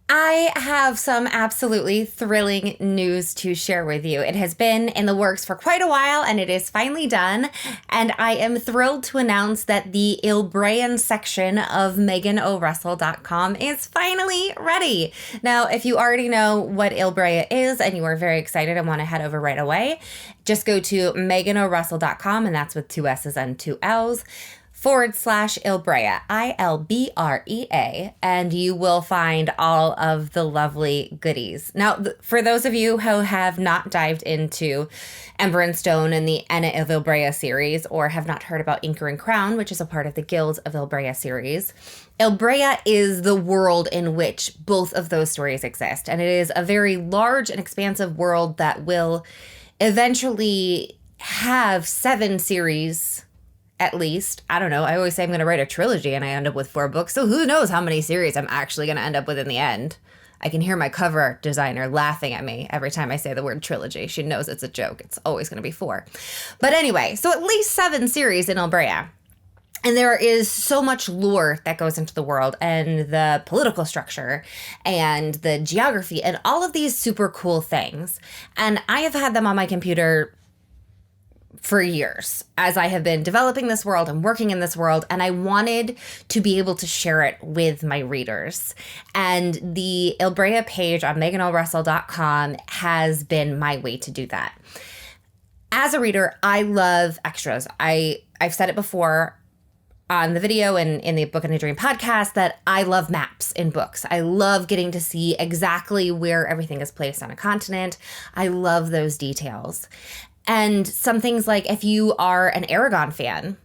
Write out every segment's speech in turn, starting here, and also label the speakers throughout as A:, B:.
A: I have some absolutely thrilling news to share with you. It has been in the works for quite a while and it is finally done. And I am thrilled to announce that the Ilbrean section of imagination-inducing.com is finally ready. Now, if you already know what Ilbrea is and you are very excited and want to head over right away, just go to imagination-inducing.com, and that's with two S's and two L's. /Ilbrea, Ilbrea, and you will find all of the lovely goodies. Now, for those of you who have not dived into Ember and Stone and the Ena of Ilbrea series, or have not heard about Inker and Crown, which is a part of the Guild of Ilbrea series, Ilbrea is the world in which both of those stories exist, and it is a very large and expansive world that will eventually have 7 series. At least. I don't know. I always say I'm going to write a trilogy and I end up with 4 books. So who knows how many series I'm actually going to end up with in the end. I can hear my cover art designer laughing at me every time I say the word trilogy. She knows it's a joke. It's always going to be 4. But anyway, so at least 7 series in Ilbrea. And there is so much lore that goes into the world and the political structure and the geography and all of these super cool things. And I have had them on my computer for years as I have been developing this world and working in this world, and I wanted to be able to share it with my readers. And the Ilbrea page on imagination-inducing.com has been my way to do that. As a reader, I love extras. I've said it before on the video and in the Book and a Dream podcast that I love maps in books. I love getting to see exactly where everything is placed on a continent. I love those details. And some things like, if you are an Aragon fan,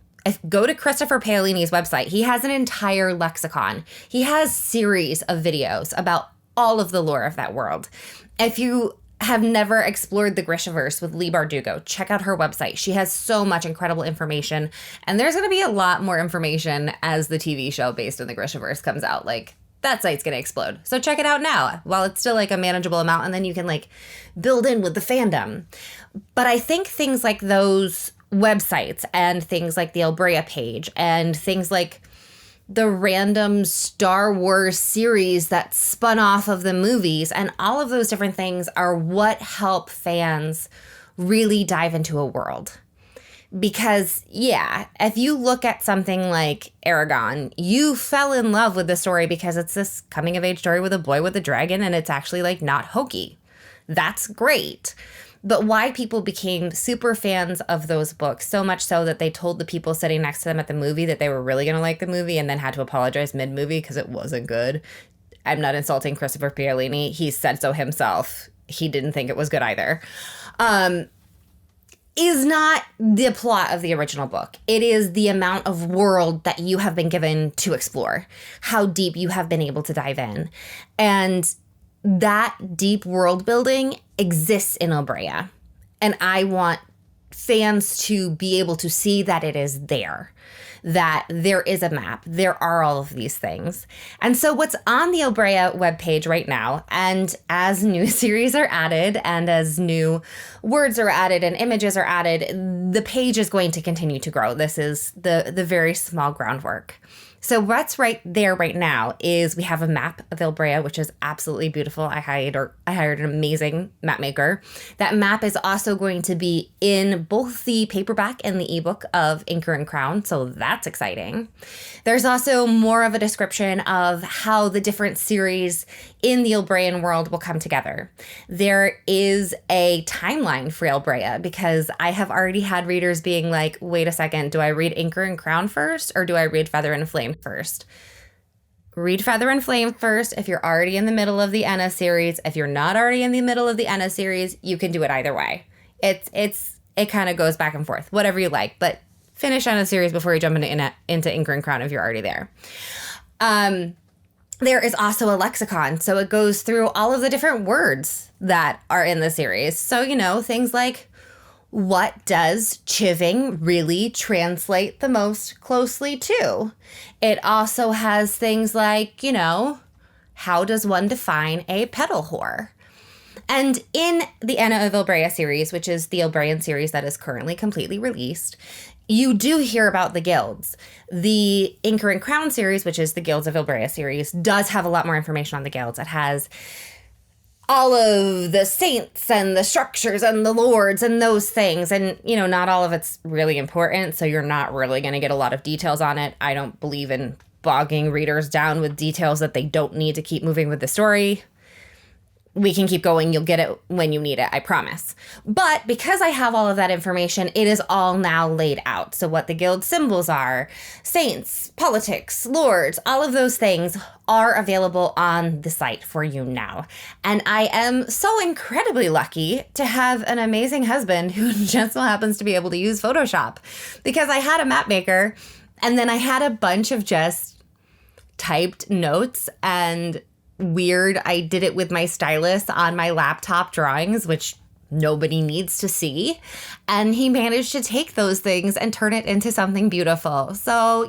A: go to Christopher Paolini's website. He has an entire lexicon. He has series of videos about all of the lore of that world. If you have never explored the Grishaverse with Leigh Bardugo, check out her website. She has so much incredible information. And there's going to be a lot more information as the TV show based on the Grishaverse comes out. Like, that site's going to explode. So check it out now while it's still like a manageable amount, and then you can like build in with the fandom. But I think things like those websites and things like the Ilbrea page and things like the random Star Wars series that spun off of the movies and all of those different things are what help fans really dive into a world. Because, yeah, if you look at something like Aragon, you fell in love with the story because it's this coming-of-age story with a boy with a dragon, and it's actually, like, not hokey. That's great. But why people became super fans of those books, so much so that they told the people sitting next to them at the movie that they were really going to like the movie and then had to apologize mid-movie because it wasn't good. I'm not insulting Christopher Paolini. He said so himself. He didn't think it was good either. Is not the plot of the original book. It is the amount of world that you have been given to explore, how deep you have been able to dive in. And that deep world building exists in Ilbrea. And I want fans to be able to see that it is there, that there is a map, there are all of these things. And so what's on the Ilbrea webpage right now, and as new series are added and as new words are added and images are added, the page is going to continue to grow. This is the very small groundwork. So what's right there right now is we have a map of Ilbrea, which is absolutely beautiful. I hired an amazing map maker. That map is also going to be in both the paperback and the ebook of Inker and Crown, so that's exciting. There's also more of a description of how the different series in the Ilbrean world will come together. There is a timeline for Ilbrea because I have already had readers being like, wait a second, do I read Inker and Crown first or do I read Feather and Flame first? Read Feather and Flame first if you're already in the middle of the Ena series. If you're not already in the middle of the Ena series, you can do it either way. It kind of goes back and forth, whatever you like, but finish Ena series before you jump into Inker and Crown if you're already there. There is also a lexicon, so it goes through all of the different words that are in the series. So, things like, what does chiving really translate the most closely to? It also has things like, how does one define a petal whore? And in the Ena of Ilbrea series, which is the Ilbrean series that is currently completely released, you do hear about the guilds. The Anchor and Crown series, which is the Guilds of Ilbrea series, does have a lot more information on the guilds. It has all of the saints and the structures and the lords and those things. And, not all of it's really important, so you're not really going to get a lot of details on it. I don't believe in bogging readers down with details that they don't need to keep moving with the story. We can keep going. You'll get it when you need it, I promise. But because I have all of that information, it is all now laid out. So what the guild symbols are, saints, politics, lords, all of those things are available on the site for you now. And I am so incredibly lucky to have an amazing husband who just so happens to be able to use Photoshop, because I had a map maker and then I had a bunch of just typed notes and I did it with my stylus on my laptop drawings, which nobody needs to see. And he managed to take those things and turn it into something beautiful. So,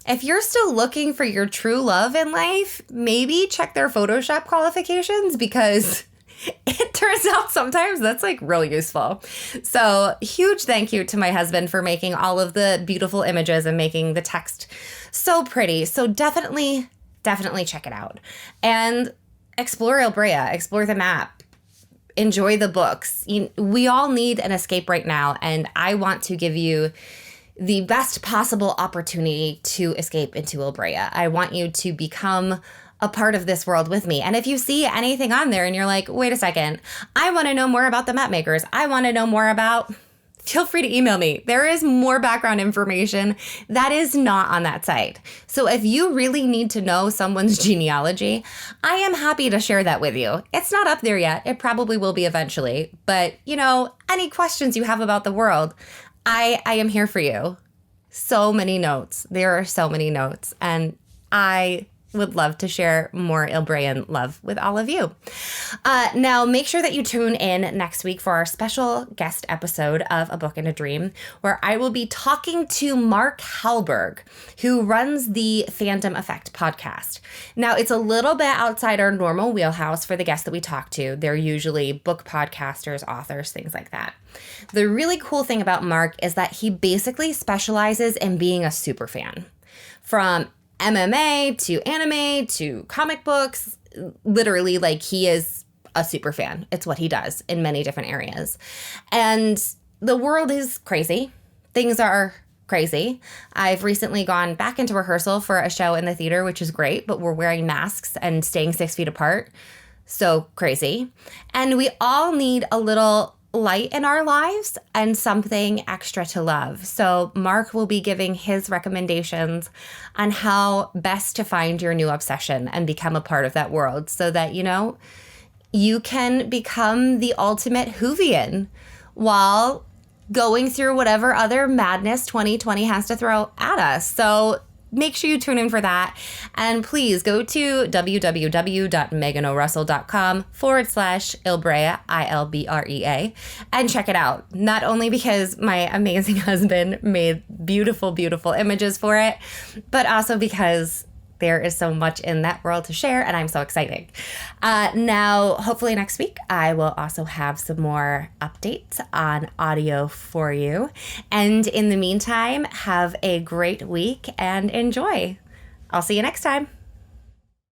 A: if you're still looking for your true love in life, maybe check their Photoshop qualifications, because it turns out sometimes that's like really useful. So huge thank you to my husband for making all of the beautiful images and making the text so pretty. So definitely check it out and explore Ilbrea, explore the map, enjoy the books. We all need an escape right now, and I want to give you the best possible opportunity to escape into Ilbrea. I want you to become a part of this world with me. And if you see anything on there and you're like, wait a second, I want to know more about the map makers, I want to know more about, feel free to email me. There is more background information that is not on that site. So if you really need to know someone's genealogy, I am happy to share that with you. It's not up there yet. It probably will be eventually. But, any questions you have about the world, I am here for you. So many notes. There are so many notes. And I would love to share more Ilbrean love with all of you. Now, make sure that you tune in next week for our special guest episode of A Book and a Dream, where I will be talking to Mark Halberg, who runs the Fandom Effect podcast. Now, it's a little bit outside our normal wheelhouse for the guests that we talk to. They're usually book podcasters, authors, things like that. The really cool thing about Mark is that he basically specializes in being a super fan. From MMA to anime to comic books, literally, like, he is a super fan. It's what he does in many different areas. And the world is crazy. Things are crazy. I've recently gone back into rehearsal for a show in the theater, which is great, but we're wearing masks and staying 6 feet apart. So crazy. And we all need a little light in our lives and something extra to love. So Mark will be giving his recommendations on how best to find your new obsession and become a part of that world, so that, you can become the ultimate Whovian while going through whatever other madness 2020 has to throw at us. So make sure you tune in for that. And please go to www.meganorussell.com/Ilbrea, Ilbrea, and check it out. Not only because my amazing husband made beautiful, beautiful images for it, but also because there is so much in that world to share, and I'm so excited. Now, hopefully next week, I will also have some more updates on audio for you. And in the meantime, have a great week and enjoy. I'll see you next time.